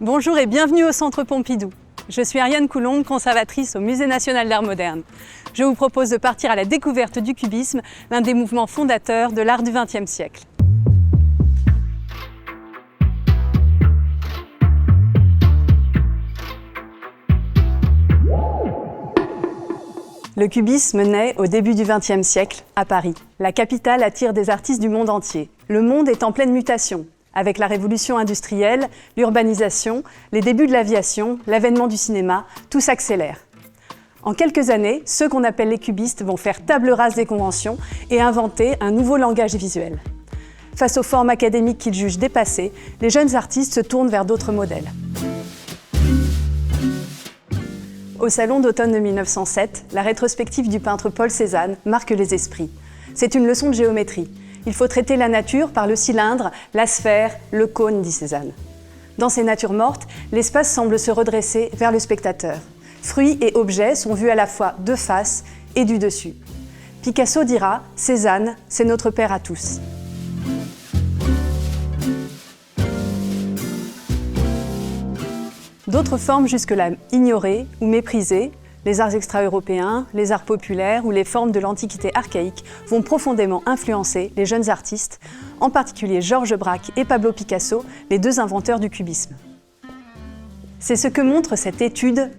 Bonjour et bienvenue au Centre Pompidou. Je suis Ariane Coulombe, conservatrice au Musée national d'art moderne. Je vous propose de partir à la découverte du cubisme, l'un des mouvements fondateurs de l'art du XXe siècle. Le cubisme naît au début du XXe siècle, à Paris. La capitale attire des artistes du monde entier. Le monde est en pleine mutation. Avec la révolution industrielle, l'urbanisation, les débuts de l'aviation, l'avènement du cinéma, tout s'accélère. En quelques années, ceux qu'on appelle les cubistes vont faire table rase des conventions et inventer un nouveau langage visuel. Face aux formes académiques qu'ils jugent dépassées, les jeunes artistes se tournent vers d'autres modèles. Au Salon d'automne de 1907, la rétrospective du peintre Paul Cézanne marque les esprits. C'est une leçon de géométrie. Il faut traiter la nature par le cylindre, la sphère, le cône, dit Cézanne. Dans ces natures mortes, l'espace semble se redresser vers le spectateur. Fruits et objets sont vus à la fois de face et du dessus. Picasso dira « Cézanne, c'est notre père à tous ». D'autres formes jusque-là ignorées ou méprisées, les arts extra-européens, les arts populaires ou les formes de l'Antiquité archaïque vont profondément influencer les jeunes artistes, en particulier Georges Braque et Pablo Picasso, les deux inventeurs du cubisme. C'est ce que montre cette étude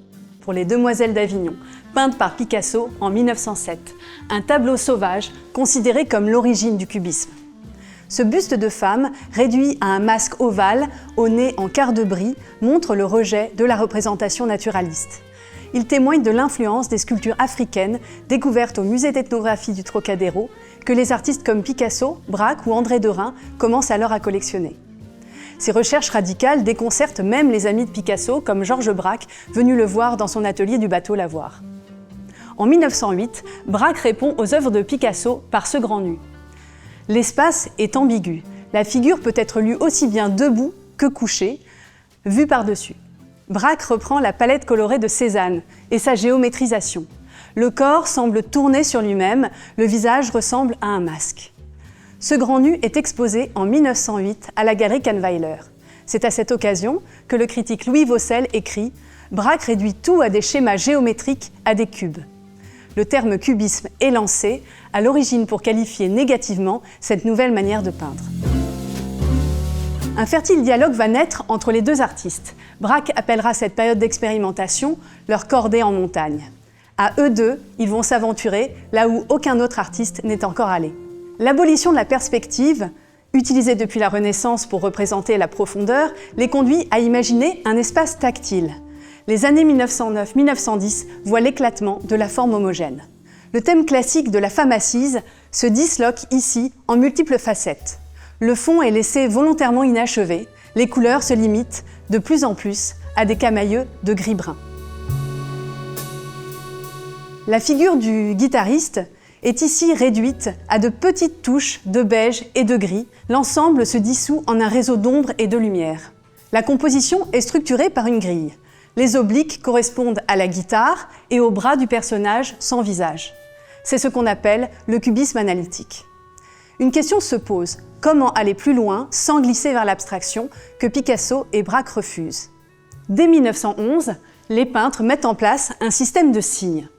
pour les Demoiselles d'Avignon, peinte par Picasso en 1907, un tableau sauvage considéré comme l'origine du cubisme. Ce buste de femme, réduit à un masque ovale, au nez en quart de brie, montre le rejet de la représentation naturaliste. Il témoigne de l'influence des sculptures africaines découvertes au musée d'ethnographie du Trocadéro, que les artistes comme Picasso, Braque ou André Derain commencent alors à collectionner. Ces recherches radicales déconcertent même les amis de Picasso, comme Georges Braque, venu le voir dans son atelier du bateau Lavoir. En 1908, Braque répond aux œuvres de Picasso par ce grand nu. L'espace est ambigu. La figure peut être lue aussi bien debout que couchée, vue par-dessus. Braque reprend la palette colorée de Cézanne et sa géométrisation. Le corps semble tourner sur lui-même, le visage ressemble à un masque. Ce grand nu est exposé en 1908 à la galerie Kahnweiler. C'est à cette occasion que le critique Louis Vaucel écrit « Braque réduit tout à des schémas géométriques, à des cubes ». Le terme cubisme est lancé, à l'origine pour qualifier négativement cette nouvelle manière de peindre. Un fertile dialogue va naître entre les deux artistes. Braque appellera cette période d'expérimentation leur cordée en montagne. À eux deux, ils vont s'aventurer là où aucun autre artiste n'est encore allé. L'abolition de la perspective, utilisée depuis la Renaissance pour représenter la profondeur, les conduit à imaginer un espace tactile. Les années 1909-1910 voient l'éclatement de la forme homogène. Le thème classique de la femme assise se disloque ici en multiples facettes. Le fond est laissé volontairement inachevé, les couleurs se limitent de plus en plus à des camailleux de gris-brun. La figure du guitariste est ici réduite à de petites touches de beige et de gris. L'ensemble se dissout en un réseau d'ombre et de lumière. La composition est structurée par une grille. Les obliques correspondent à la guitare et au bras du personnage sans visage. C'est ce qu'on appelle le cubisme analytique. Une question se pose, comment aller plus loin sans glisser vers l'abstraction que Picasso et Braque refusent? Dès 1911, les peintres mettent en place un système de signes.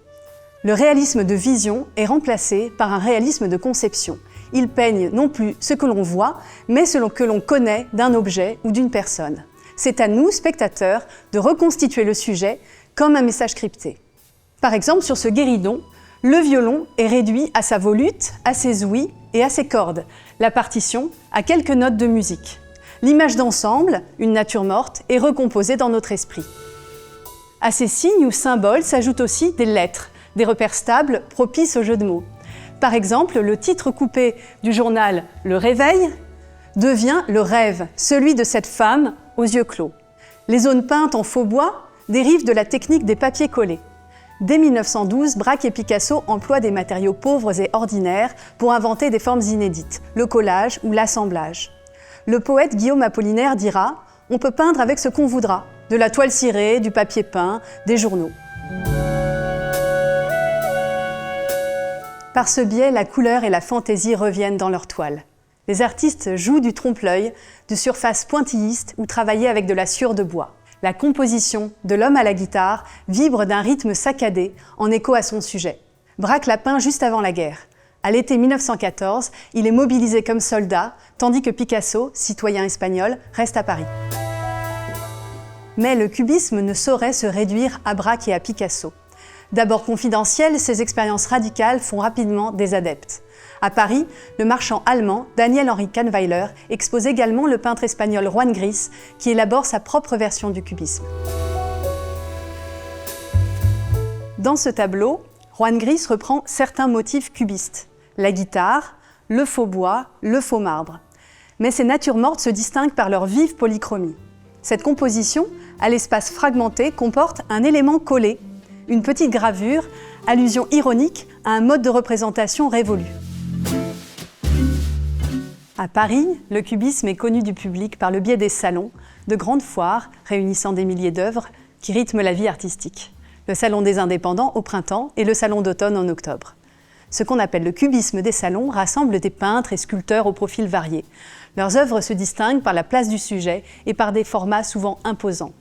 Le réalisme de vision est remplacé par un réalisme de conception. Ils peignent non plus ce que l'on voit, mais ce que l'on connaît d'un objet ou d'une personne. C'est à nous, spectateurs, de reconstituer le sujet comme un message crypté. Par exemple, sur ce guéridon, le violon est réduit à sa volute, à ses ouïes et à ses cordes, la partition à quelques notes de musique. L'image d'ensemble, une nature morte, est recomposée dans notre esprit. À ces signes ou symboles s'ajoutent aussi des lettres, des repères stables propices au jeu de mots. Par exemple, le titre coupé du journal « Le Réveil » devient « Le rêve », celui de cette femme aux yeux clos. Les zones peintes en faux bois dérivent de la technique des papiers collés. Dès 1912, Braque et Picasso emploient des matériaux pauvres et ordinaires pour inventer des formes inédites, le collage ou l'assemblage. Le poète Guillaume Apollinaire dira « On peut peindre avec ce qu'on voudra, de la toile cirée, du papier peint, des journaux ». Par ce biais, la couleur et la fantaisie reviennent dans leur toile. Les artistes jouent du trompe-l'œil, de surfaces pointillistes ou travaillaient avec de la sciure de bois. La composition de l'homme à la guitare vibre d'un rythme saccadé en écho à son sujet. Braque l'a peint juste avant la guerre. À l'été 1914, il est mobilisé comme soldat, tandis que Picasso, citoyen espagnol, reste à Paris. Mais le cubisme ne saurait se réduire à Braque et à Picasso. D'abord confidentielles, ces expériences radicales font rapidement des adeptes. À Paris, le marchand allemand Daniel Henri Kahnweiler expose également le peintre espagnol Juan Gris, qui élabore sa propre version du cubisme. Dans ce tableau, Juan Gris reprend certains motifs cubistes, la guitare, le faux bois, le faux marbre. Mais ces natures mortes se distinguent par leur vive polychromie. Cette composition, à l'espace fragmenté, comporte un élément collé, une petite gravure, allusion ironique à un mode de représentation révolu. À Paris, le cubisme est connu du public par le biais des salons, de grandes foires réunissant des milliers d'œuvres qui rythment la vie artistique. Le Salon des Indépendants au printemps et le Salon d'automne en octobre. Ce qu'on appelle le cubisme des salons rassemble des peintres et sculpteurs aux profils variés. Leurs œuvres se distinguent par la place du sujet et par des formats souvent imposants.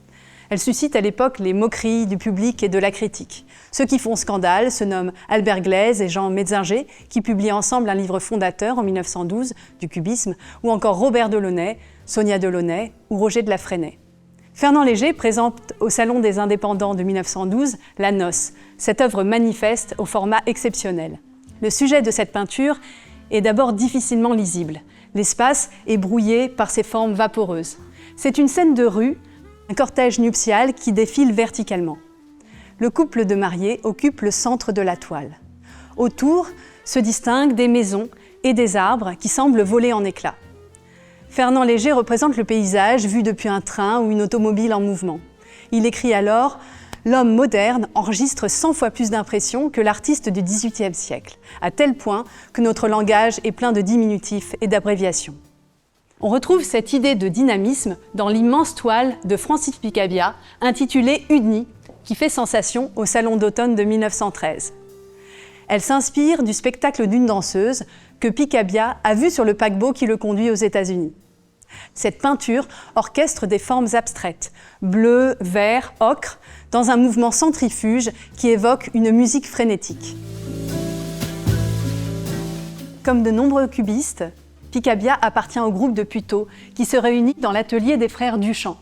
Elles suscitent à l'époque les moqueries du public et de la critique. Ceux qui font scandale se nomment Albert Glaise et Jean Metzinger, qui publient ensemble un livre fondateur en 1912 du cubisme, ou encore Robert Delaunay, Sonia Delaunay ou Roger de la Fresnaye. Fernand Léger présente au Salon des Indépendants de 1912 La Noce, cette œuvre manifeste au format exceptionnel. Le sujet de cette peinture est d'abord difficilement lisible. L'espace est brouillé par ses formes vaporeuses. C'est une scène de rue, un cortège nuptial qui défile verticalement. Le couple de mariés occupe le centre de la toile. Autour se distinguent des maisons et des arbres qui semblent voler en éclats. Fernand Léger représente le paysage vu depuis un train ou une automobile en mouvement. Il écrit alors « L'homme moderne enregistre 100 fois plus d'impressions que l'artiste du XVIIIe siècle, à tel point que notre langage est plein de diminutifs et d'abréviations. » On retrouve cette idée de dynamisme dans l'immense toile de Francis Picabia, intitulée Udny, qui fait sensation au Salon d'automne de 1913. Elle s'inspire du spectacle d'une danseuse que Picabia a vu sur le paquebot qui le conduit aux États-Unis. Cette peinture orchestre des formes abstraites, bleu, vert, ocre, dans un mouvement centrifuge qui évoque une musique frénétique. Comme de nombreux cubistes, Picabia appartient au groupe de Puteaux qui se réunit dans l'atelier des frères Duchamp.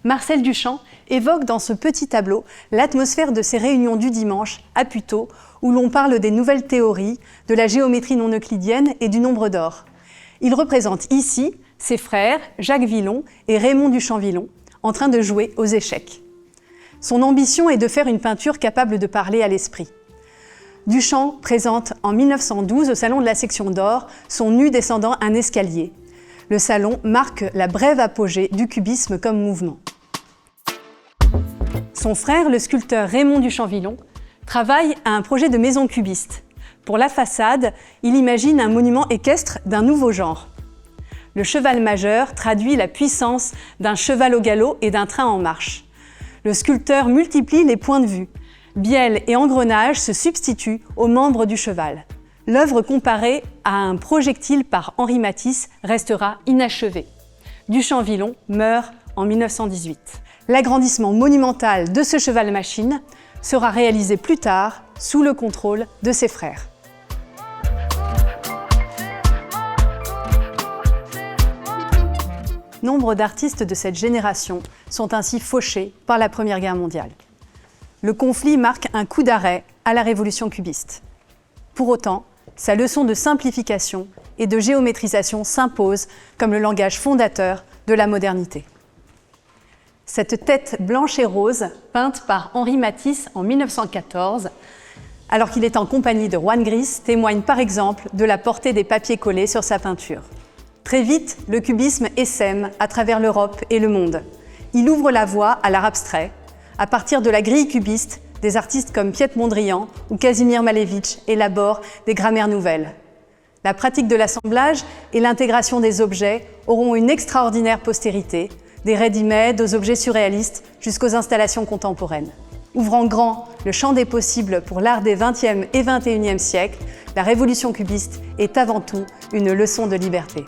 Marcel Duchamp évoque dans ce petit tableau l'atmosphère de ces réunions du dimanche à Puteaux où l'on parle des nouvelles théories, de la géométrie non euclidienne et du nombre d'or. Il représente ici ses frères Jacques Villon et Raymond Duchamp-Villon en train de jouer aux échecs. Son ambition est de faire une peinture capable de parler à l'esprit. Duchamp présente en 1912 au Salon de la Section d'Or son nu descendant un escalier. Le salon marque la brève apogée du cubisme comme mouvement. Son frère, le sculpteur Raymond Duchamp-Villon, travaille à un projet de maison cubiste. Pour la façade, il imagine un monument équestre d'un nouveau genre. Le cheval majeur traduit la puissance d'un cheval au galop et d'un train en marche. Le sculpteur multiplie les points de vue. Bielle et engrenage se substituent aux membres du cheval. L'œuvre comparée à un projectile par Henri Matisse restera inachevée. Duchamp-Villon meurt en 1918. L'agrandissement monumental de ce cheval-machine sera réalisé plus tard sous le contrôle de ses frères. Nombre d'artistes de cette génération sont ainsi fauchés par la Première Guerre mondiale. Le conflit marque un coup d'arrêt à la révolution cubiste. Pour autant, sa leçon de simplification et de géométrisation s'impose comme le langage fondateur de la modernité. Cette tête blanche et rose, peinte par Henri Matisse en 1914, alors qu'il est en compagnie de Juan Gris, témoigne par exemple de la portée des papiers collés sur sa peinture. Très vite, le cubisme essaime à travers l'Europe et le monde. Il ouvre la voie à l'art abstrait, à partir de la grille cubiste, des artistes comme Piet Mondrian ou Kazimierz Malevich élaborent des grammaires nouvelles. La pratique de l'assemblage et l'intégration des objets auront une extraordinaire postérité, des ready-made aux objets surréalistes jusqu'aux installations contemporaines. Ouvrant grand le champ des possibles pour l'art des XXe et XXIe siècles, la révolution cubiste est avant tout une leçon de liberté.